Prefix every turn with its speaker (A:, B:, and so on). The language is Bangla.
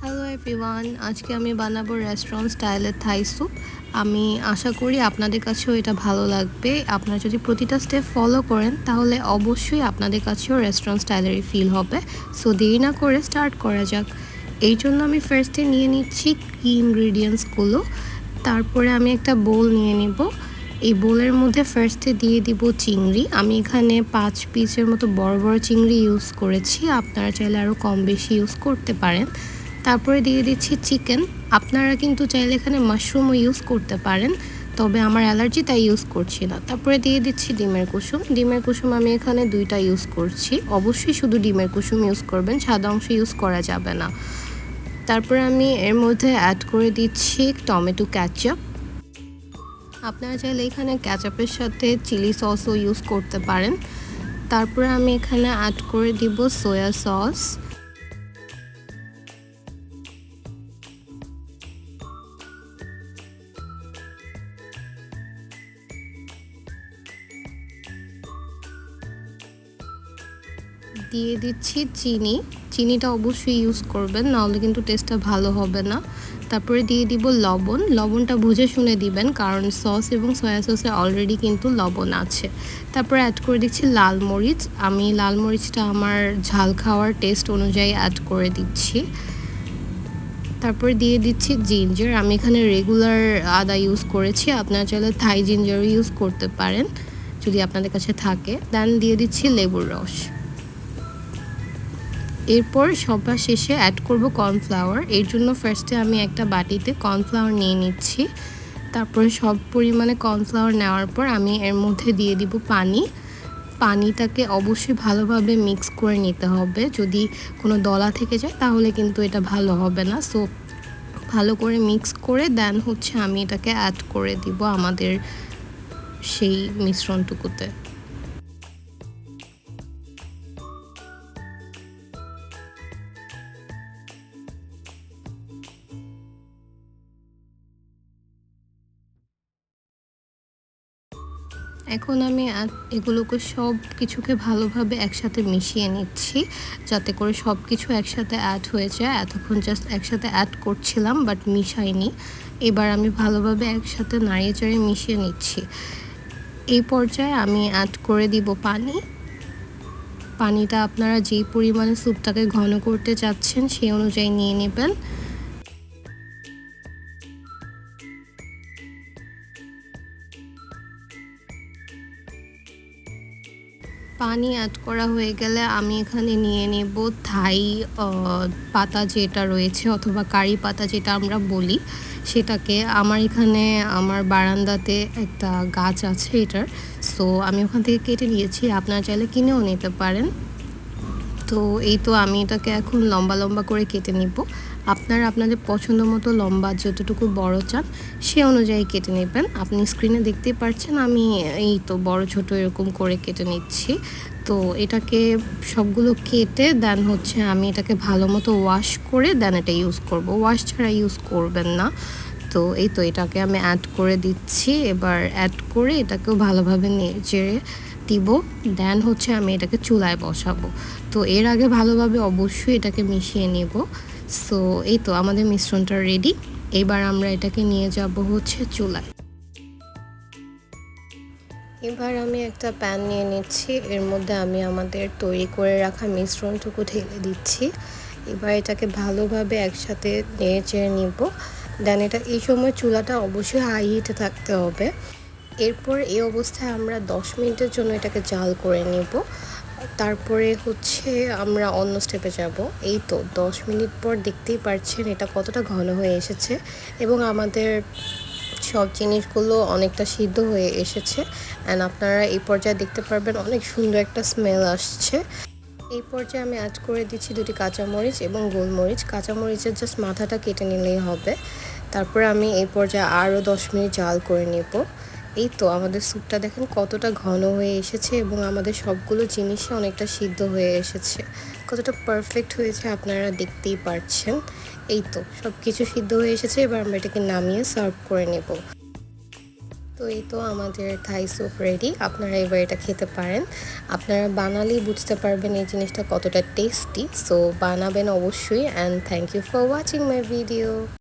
A: হ্যালো এভরিওয়ান, আজকে আমি বানাবো রেস্টুরেন্ট স্টাইলের থাই স্যুপ। আমি আশা করি আপনাদের কাছেও এটা ভালো লাগবে। আপনারা যদি প্রতিটা স্টেপ ফলো করেন তাহলে অবশ্যই আপনাদের কাছেও রেস্টুরেন্ট স্টাইলেরই ফিল হবে। সো দেরি না করে স্টার্ট করা যাক। এই জন্য আমি ফার্স্টে নিয়ে নিচ্ছি কি ইনগ্রিডিয়েন্টসগুলো। তারপরে আমি একটা বোল নিয়ে নিব। এই বোলের মধ্যে ফার্স্টে দিয়ে দিব চিংড়ি। আমি এখানে 5 পিসের মতো বড় বড় চিংড়ি ইউজ করেছি, আপনারা চাইলে আরও কম বেশি ইউজ করতে পারেন। তারপরে দিয়ে দিচ্ছি চিকেন। আপনারা কিন্তু চাইলে এখানে মাশরুমও ইউজ করতে পারেন, তবে আমার অ্যালার্জি তাই ইউজ করছি না। তারপরে দিয়ে দিচ্ছি ডিমের কুসুম। ডিমের কুসুম আমি এখানে 2টা ইউজ করছি। অবশ্যই শুধু ডিমের কুসুম ইউজ করবেন, সাদা অংশ ইউজ করা যাবে না। তারপরে আমি এর মধ্যে অ্যাড করে দিচ্ছি টমেটো ক্যাচাপ। আপনারা চাইলে এখানে ক্যাচাপের সাথে চিলি সসও ইউজ করতে পারেন। তারপরে আমি এখানে অ্যাড করে দিব সয়া সস। দিয়ে দিচ্ছি চিনি। চিনিটা অবশ্যই ইউজ করবেন, নাহলে কিন্তু টেস্টটা ভালো হবে না। তারপরে দিয়ে দিব লবণ। লবণটা বুঝে শুনে দিবেন, কারণ সস এবং সয়া সসে অলরেডি কিন্তু লবণ আছে। তারপরে অ্যাড করে দিচ্ছি লাল মরিচ। আমি লাল মরিচটা আমার ঝাল খাওয়ার টেস্ট অনুযায়ী অ্যাড করে দিচ্ছি। তারপরে দিয়ে দিচ্ছি জিঞ্জার। আমি এখানে রেগুলার আদা ইউজ করেছি, আপনারা চাইলে থাই জিঞ্জারও ইউজ করতে পারেন যদি আপনাদের কাছে থাকে। দেন দিয়ে দিচ্ছি লেবুর রস। এরপর সবার শেষে অ্যাড করব কর্নফ্লাওয়ার। এর জন্য ফার্স্টে আমি একটা বাটিতে কর্নফ্লাওয়ার নিয়ে নিচ্ছি। তারপরে সব পরিমাণে কর্নফ্লাওয়ার নেওয়ার পর আমি এর মধ্যে দিয়ে দিব পানি। পানিটাকে অবশ্যই ভালোভাবে মিক্স করে নিতে হবে। যদি কোনো দলা থেকে যায় তাহলে কিন্তু এটা ভালো হবে না। সো ভালো করে মিক্স করে দেন আমি এটাকে অ্যাড করে দিব আমাদের সেই মিশ্রণটুকুতে। এখন আমি এগুলোকে সব কিছুকে ভালোভাবে একসাথে মিশিয়ে নিচ্ছি, যাতে করে সব কিছু একসাথে অ্যাড হয়ে যায়। এতক্ষণ জাস্ট একসাথে অ্যাড করছিলাম বাট মিশাইনি। এবার আমি ভালোভাবে একসাথে নাড়িয়ে চাড়িয়ে মিশিয়ে নিচ্ছি। এই পর্যায়ে আমি অ্যাড করে দিব পানি। পানিটা আপনারা যেই পরিমাণে স্যুপটাকে ঘন করতে চাচ্ছেন সেই অনুযায়ী নিয়ে নেবেন। পানি অ্যাড করা হয়ে গেলে আমি এখানে নিয়ে নেব থাই পাতা যেটা রয়েছে, অথবা কারি পাতা যেটা আমরা বলি সেটাকে। আমার এখানে আমার বারান্দাতে একটা গাছ আছে এটার, সো আমি ওখান থেকে কেটে নিয়েছি। আপনারা চাইলে কিনেও নিতে পারেন। তো এই তো আমি এটাকে এখন লম্বা লম্বা করে কেটে নিব। আপনারা আপনাদের পছন্দ মতো লম্বা যতটুকু বড় চান সে অনুযায়ী কেটে নেবেন। আপনি স্ক্রিনে দেখতেই পাচ্ছেন আমি এই তো বড় ছোট এরকম করে কেটে নিচ্ছি। তো এটাকে সবগুলো কেটে দেন আমি এটাকে ভালো মতো ওয়াশ করে দেন এটা ইউজ করব। ওয়াশ ছাড়া ইউজ করবেন না। তো এই তো এটাকে আমি অ্যাড করে দিচ্ছি। এবার অ্যাড করে এটাকেও ভালোভাবে নেড়ে দিব। দেন আমি এটাকে চুলায় বসাবো। তো এর আগে ভালোভাবে অবশ্যই এটাকে মিশিয়ে নেব। সো এই তো আমাদের মিশ্রণটা রেডি। এবার আমরা এটাকে নিয়ে যাব চুলায়। এবার আমি একটা প্যান নিয়ে নিচ্ছি। এর মধ্যে আমি আমাদের তৈরি করে রাখা মিশ্রণটুকু ঢেলে দিচ্ছি। এবার এটাকে ভালোভাবে একসাথে নেড়ে চেড়ে নিব। দেন এটা এই সময় চুলাটা অবশ্যই হাই হিটে থাকতে হবে। এরপর এই অবস্থায় আমরা 10 মিনিটের জন্য এটাকে জাল করে নেব। তারপরে আমরা অন্য স্টেপে যাব। এই তো 10 মিনিট পর দেখতেই পাচ্ছেন এটা কতটা ঘন হয়ে এসেছে এবং আমাদের সব জিনিসগুলো অনেকটা সিদ্ধ হয়ে এসেছে। অ্যান্ড আপনারা এই পর্যায়ে দেখতে পারবেন অনেক সুন্দর একটা স্মেল আসছে। এই পর্যায়ে আমি অ্যাড করে দিচ্ছি 2টি কাঁচামরিচ এবং গোলমরিচ। কাঁচামরিচের জাস্ট মাথাটা কেটে নিলেই হবে। তারপরে আমি এই পর্যায়ে আরও 10 মিনিট জাল করে নেব। এই তো আমাদের স্যুপটা দেখেন কতটা ঘন হয়ে এসেছে এবং আমাদের সবগুলো জিনিসই অনেকটা সিদ্ধ হয়ে এসেছে। কতটা পারফেক্ট হয়েছে আপনারা দেখতেই পাচ্ছেন। এই তো সব কিছু সিদ্ধ হয়ে এসেছে। এবার আমরা এটাকে নামিয়ে সার্ভ করে নেব। তো এই তো আমাদের থাই স্যুপ রেডি। আপনারা এবার এটা খেতে পারেন। আপনারা বানালেই বুঝতে পারবেন এই জিনিসটা কতটা টেস্টি। সো বানাবেন অবশ্যই। And thank you for watching my video.